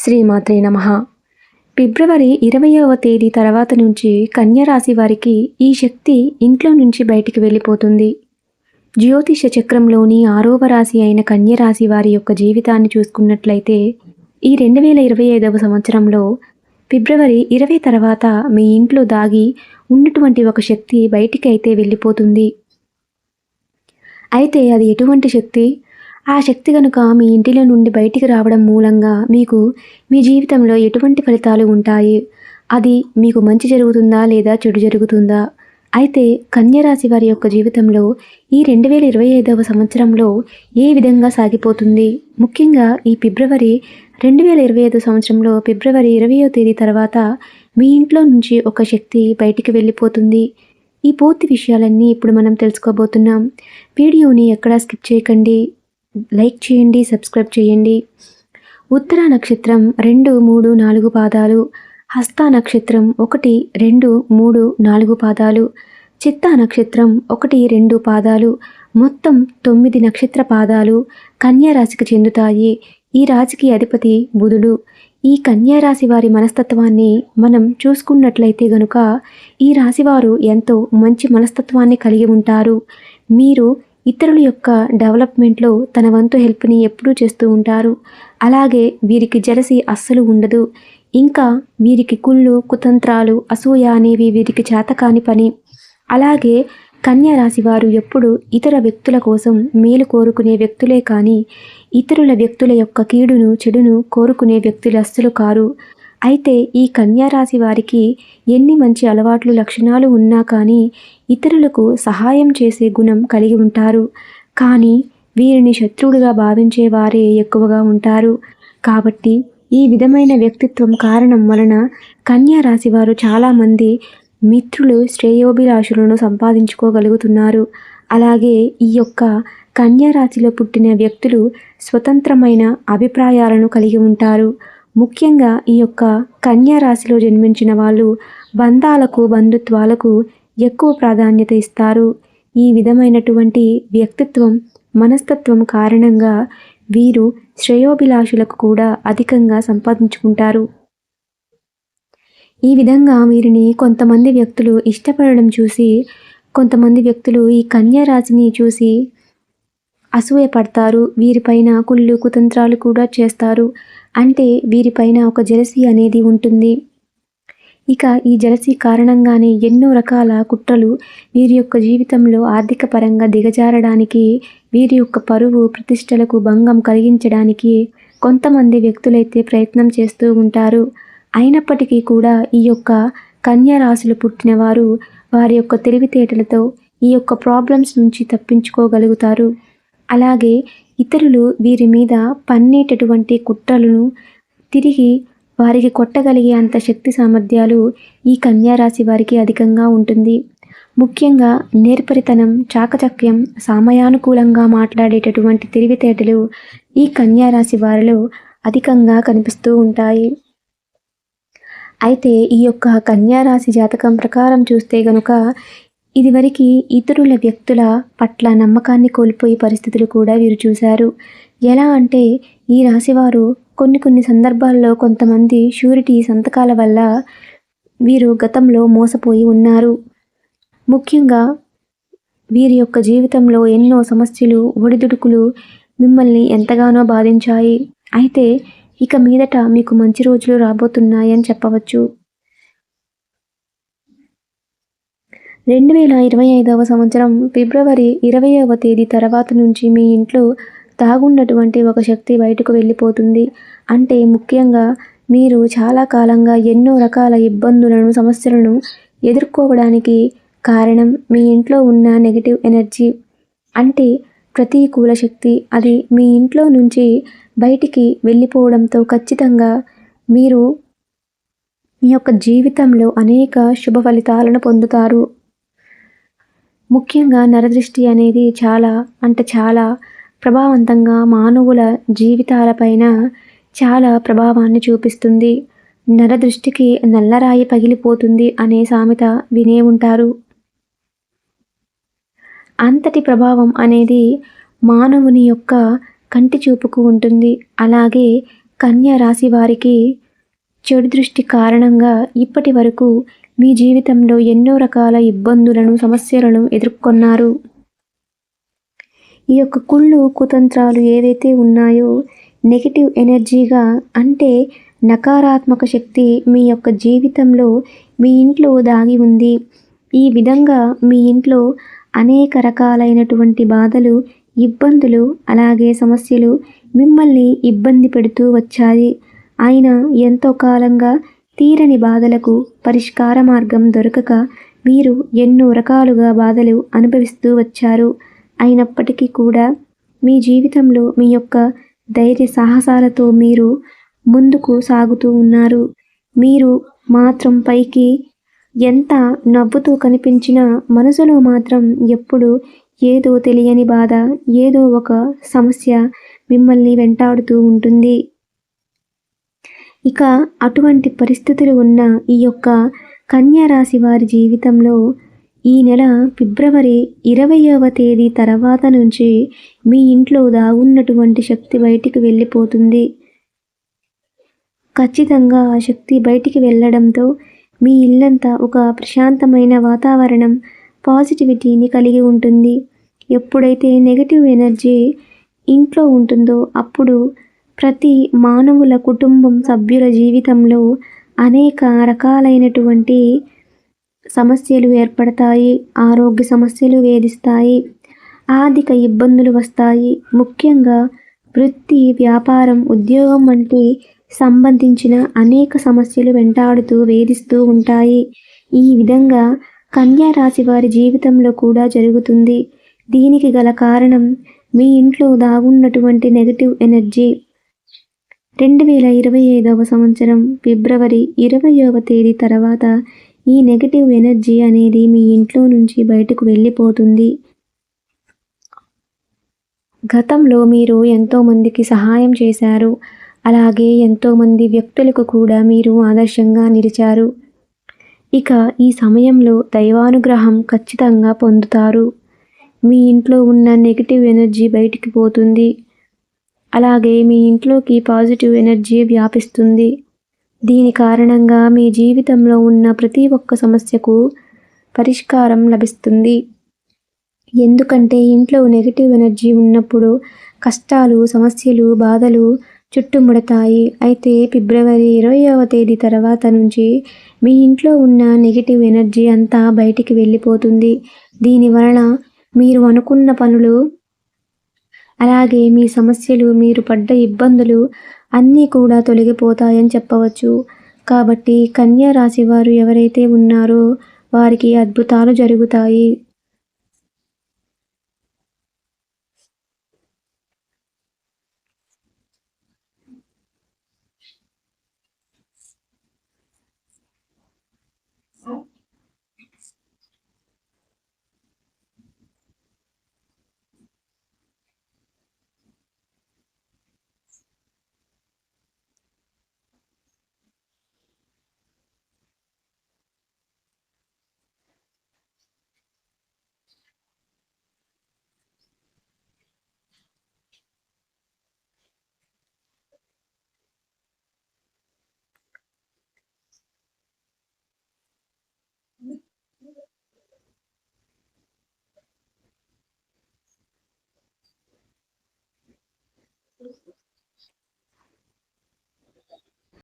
శ్రీమాత్రే నమః. ఫిబ్రవరి 20వ తేదీ తర్వాత నుంచి కన్య రాశి వారికి ఈ శక్తి ఇంట్లో నుంచి బయటికి వెళ్ళిపోతుంది. జ్యోతిష చక్రంలోని 6వ రాశి అయిన కన్య రాశి వారి యొక్క జీవితాన్ని చూసుకున్నట్లయితే ఈ 2025వ సంవత్సరంలో ఫిబ్రవరి 20 తర్వాత మీ ఇంట్లో దాగి ఉన్నటువంటి ఒక శక్తి బయటికి అయితే వెళ్ళిపోతుంది. అయితే అది ఎటువంటి శక్తి? ఆ శక్తి గనుక మీ ఇంటిలో నుండి బయటికి రావడం మూలంగా మీకు మీ జీవితంలో ఎటువంటి ఫలితాలు ఉంటాయి? అది మీకు మంచి జరుగుతుందా లేదా చెడు జరుగుతుందా? అయితే కన్య రాశి వారి యొక్క జీవితంలో ఈ 2025వ సంవత్సరంలో ఏ విధంగా సాగిపోతుంది? ముఖ్యంగా ఈ ఫిబ్రవరి 2025 సంవత్సరంలో ఫిబ్రవరి 20వ తేదీ తర్వాత మీ ఇంట్లో నుంచి ఒక శక్తి బయటికి వెళ్ళిపోతుంది. ఈ పూర్తి విషయాలన్నీ ఇప్పుడు మనం తెలుసుకోబోతున్నాం. వీడియోని ఎక్కడా స్కిప్ చేయకండి. లైక్ చేయండి, సబ్స్క్రైబ్ చేయండి. ఉత్తర నక్షత్రం 2, 3, 4 పాదాలు, హస్త నక్షత్రం 1, 2, 3, 4 పాదాలు, చిత్తా నక్షత్రం 1, 2 పాదాలు, మొత్తం 9 నక్షత్ర పాదాలు కన్యా రాశికి చెందుతాయి. ఈ రాశికి అధిపతి బుధుడు. ఈ కన్యా రాశి వారి మనస్తత్వాన్ని మనం చూసుకున్నట్లయితే గనుక ఈ రాశివారు ఎంతో మంచి మనస్తత్వాన్ని కలిగి ఉంటారు. మీరు ఇతరుల యొక్క డెవలప్మెంట్లో తన వంతు హెల్ప్ని ఎప్పుడూ చేస్తూ ఉంటారు. అలాగే వీరికి జలసి అస్సలు ఉండదు. ఇంకా వీరికి కుళ్ళు, కుతంత్రాలు, అసూయ అనేవి వీరికి చేతకాని పని. అలాగే కన్యా రాశి వారు ఎప్పుడు ఇతర వ్యక్తుల కోసం మేలు కోరుకునే వ్యక్తులే కానీ ఇతరుల వ్యక్తుల యొక్క కీడును, చెడును కోరుకునే వ్యక్తులు అస్సలు కారు. అయితే ఈ కన్యా రాశి వారికి ఎన్ని మంచి అలవాట్లు, లక్షణాలు ఉన్నా కానీ ఇతరులకు సహాయం చేసే గుణం కలిగి ఉంటారు. కానీ వీరిని శత్రువులుగా భావించే వారే ఎక్కువగా ఉంటారు. కాబట్టి ఈ విధమైన వ్యక్తిత్వం కారణం వలన కన్యా రాశి వారు చాలామంది మిత్రులు, శ్రేయోభిలాషులను సంపాదించుకోగలుగుతున్నారు. అలాగే ఈ యొక్క కన్యా రాశిలో పుట్టిన వ్యక్తులు స్వతంత్రమైన అభిప్రాయాలను కలిగి ఉంటారు. ముఖ్యంగా ఈ యొక్క కన్యా రాశిలో జన్మించిన వాళ్ళు బంధాలకు, బంధుత్వాలకు ఎక్కువ ప్రాధాన్యత ఇస్తారు. ఈ విధమైనటువంటి వ్యక్తిత్వం, మనస్తత్వం కారణంగా వీరు శ్రేయోభిలాషులకు కూడా అధికంగా సంపాదించుకుంటారు. ఈ విధంగా వీరిని కొంతమంది వ్యక్తులు ఇష్టపడడం చూసి కొంతమంది వ్యక్తులు ఈ కన్యా రాశిని చూసి అసూయపడతారు. వీరిపైన కుళ్ళు, కుతంత్రాలు కూడా చేస్తారు. అంటే వీరిపైన ఒక జెలసీ అనేది ఉంటుంది. ఇక ఈ జెలసీ కారణంగానే ఎన్నో రకాల కుట్రలు వీరి యొక్క జీవితంలో ఆర్థిక పరంగా దిగజారడానికి, వీరి యొక్క పరువు ప్రతిష్టలకు భంగం కలిగించడానికి కొంతమంది వ్యక్తులైతే ప్రయత్నం చేస్తూ ఉంటారు. అయినప్పటికీ కూడా ఈ యొక్క కన్యా రాశిలో పుట్టిన వారు వారి యొక్క తెలివితేటలతో ఈ యొక్క ప్రాబ్లమ్స్ నుంచి తప్పించుకోగలుగుతారు. అలాగే ఇతరులు వీరి మీద పన్నేటటువంటి కుట్రలను తిరిగి వారికి కొట్టగలిగే అంత శక్తి సామర్థ్యాలు ఈ కన్యా రాశి వారికి అధికంగా ఉంటుంది. ముఖ్యంగా నేర్పరితనం, చాకచక్యం, సమయానుకూలంగా మాట్లాడేటటువంటి తెలివితేటలు ఈ కన్యా రాశి వారిలో అధికంగా కనిపిస్తూ ఉంటాయి. అయితే ఈ యొక్క కన్యా రాశి జాతకం ప్రకారం చూస్తే గనుక ఇదివరకు ఇతరుల వ్యక్తుల పట్ల నమ్మకాన్ని కోల్పోయే పరిస్థితులు కూడా వీరు చూశారు. ఎలా అంటే ఈ రాశివారు కొన్ని సందర్భాల్లో కొంతమంది షూరిటీ సంతకాల వల్ల వీరు గతంలో మోసపోయి ఉన్నారు. ముఖ్యంగా వీరి యొక్క జీవితంలో ఎన్నో సమస్యలు, ఒడిదుడుకులు మిమ్మల్ని ఎంతగానో బాధించాయి. అయితే ఇక మీదట మీకు మంచి రోజులు రాబోతున్నాయని చెప్పవచ్చు. 2025వ సంవత్సరం ఫిబ్రవరి 20వ తేదీ తర్వాత నుంచి మీ ఇంట్లో దాగున్నటువంటి ఒక శక్తి బయటకు వెళ్ళిపోతుంది. అంటే ముఖ్యంగా మీరు చాలా కాలంగా ఎన్నో రకాల ఇబ్బందులను, సమస్యలను ఎదుర్కోవడానికి కారణం మీ ఇంట్లో ఉన్న నెగిటివ్ ఎనర్జీ. అంటే ప్రతికూల శక్తి అది మీ ఇంట్లో నుంచి బయటికి వెళ్ళిపోవడంతో ఖచ్చితంగా మీరు మీ యొక్క జీవితంలో అనేక శుభ ఫలితాలను పొందుతారు. ముఖ్యంగా నరదృష్టి అనేది చాలా ప్రభావవంతంగా మానవుల జీవితాలపైన చాలా ప్రభావాన్ని చూపిస్తుంది. నరదృష్టికి నల్లరాయి పగిలిపోతుంది అనే సామెత వినే ఉంటారు. అంతటి ప్రభావం అనేది మానవుని యొక్క కంటి చూపుకు ఉంటుంది. అలాగే కన్యా రాశి వారికి చెడు దృష్టి కారణంగా ఇప్పటి వరకు మీ జీవితంలో ఎన్నో రకాల ఇబ్బందులను, సమస్యలను ఎదుర్కొన్నారు. ఈ యొక్క కుళ్ళు, కుతంత్రాలు ఏవైతే ఉన్నాయో నెగెటివ్ ఎనర్జీగా అంటే నకారాత్మక శక్తి మీ యొక్క జీవితంలో మీ ఇంట్లో దాగి ఉంది. ఈ విధంగా మీ ఇంట్లో అనేక రకాలైనటువంటి బాధలు, ఇబ్బందులు, అలాగే సమస్యలు మిమ్మల్ని ఇబ్బంది పెడుతూ వచ్చాయి. అయినా ఎంతో కాలంగా తీరని బాధలకు పరిష్కార మార్గం దొరకక మీరు ఎన్నో రకాలుగా బాధలు అనుభవిస్తూ వచ్చారు. అయినప్పటికీ కూడా మీ జీవితంలో మీ యొక్క ధైర్య సాహసాలతో మీరు ముందుకు సాగుతూ ఉన్నారు. మీరు మాత్రం పైకి ఎంత నవ్వుతూ కనిపించినా మనసులో మాత్రం ఎప్పుడు ఏదో తెలియని బాధ, ఏదో ఒక సమస్య మిమ్మల్ని వెంటాడుతూ ఉంటుంది. ఇక అటువంటి పరిస్థితులు ఉన్న ఈ యొక్క కన్యా రాశి వారి జీవితంలో ఈ నెల ఫిబ్రవరి 20వ తేదీ తర్వాత నుంచి మీ ఇంట్లో దాగున్నటువంటి శక్తి బయటికి వెళ్ళిపోతుంది. ఖచ్చితంగా ఆ శక్తి బయటికి వెళ్ళడంతో మీ ఇల్లంతా ఒక ప్రశాంతమైన వాతావరణం, పాజిటివిటీని కలిగి ఉంటుంది. ఎప్పుడైతే నెగటివ్ ఎనర్జీ ఇంట్లో ఉంటుందో అప్పుడు ప్రతి మానవుల కుటుంబం సభ్యుల జీవితంలో అనేక రకాలైనటువంటి సమస్యలు ఏర్పడతాయి. ఆరోగ్య సమస్యలు వేధిస్తాయి. ఆర్థిక ఇబ్బందులు వస్తాయి. ముఖ్యంగా వృత్తి, వ్యాపారం, ఉద్యోగం వంటి సంబంధించిన అనేక సమస్యలు వెంటాడుతూ వేధిస్తూ ఉంటాయి. ఈ విధంగా కన్యా రాశి వారి జీవితంలో కూడా జరుగుతుంది. దీనికి గల కారణం మీ ఇంట్లో దాగున్నటువంటి నెగటివ్ ఎనర్జీ. 2025వ సంవత్సరం ఫిబ్రవరి 20వ తేదీ తర్వాత ఈ నెగటివ్ ఎనర్జీ అనేది మీ ఇంట్లో నుంచి బయటకు వెళ్ళిపోతుంది. గతంలో మీరు ఎంతోమందికి సహాయం చేశారు. అలాగే ఎంతోమంది వ్యక్తులకు కూడా మీరు ఆదర్శంగా నిలిచారు. ఇక ఈ సమయంలో దైవానుగ్రహం ఖచ్చితంగా పొందుతారు. మీ ఇంట్లో ఉన్న నెగటివ్ ఎనర్జీ బయటికి పోతుంది. అలాగే మీ ఇంట్లోకి పాజిటివ్ ఎనర్జీ వ్యాపిస్తుంది. దీని కారణంగా మీ జీవితంలో ఉన్న ప్రతి ఒక్క సమస్యకు పరిష్కారం లభిస్తుంది. ఎందుకంటే ఇంట్లో నెగటివ్ ఎనర్జీ ఉన్నప్పుడు కష్టాలు, సమస్యలు, బాధలు చుట్టుముడతాయి. అయితే ఫిబ్రవరి 20వ తేదీ తర్వాత నుంచి మీ ఇంట్లో ఉన్న నెగటివ్ ఎనర్జీ అంతా బయటికి వెళ్ళిపోతుంది. దీనివలన మీరు అనుకున్న పనులు, అలాగే మీ సమస్యలు, మీరు పడ్డ ఇబ్బందులు అన్నీ కూడా తొలగిపోతాయని చెప్పవచ్చు. కాబట్టి కన్యా రాశి వారు ఎవరైతే ఉన్నారో వారికి అద్భుతాలు జరుగుతాయి.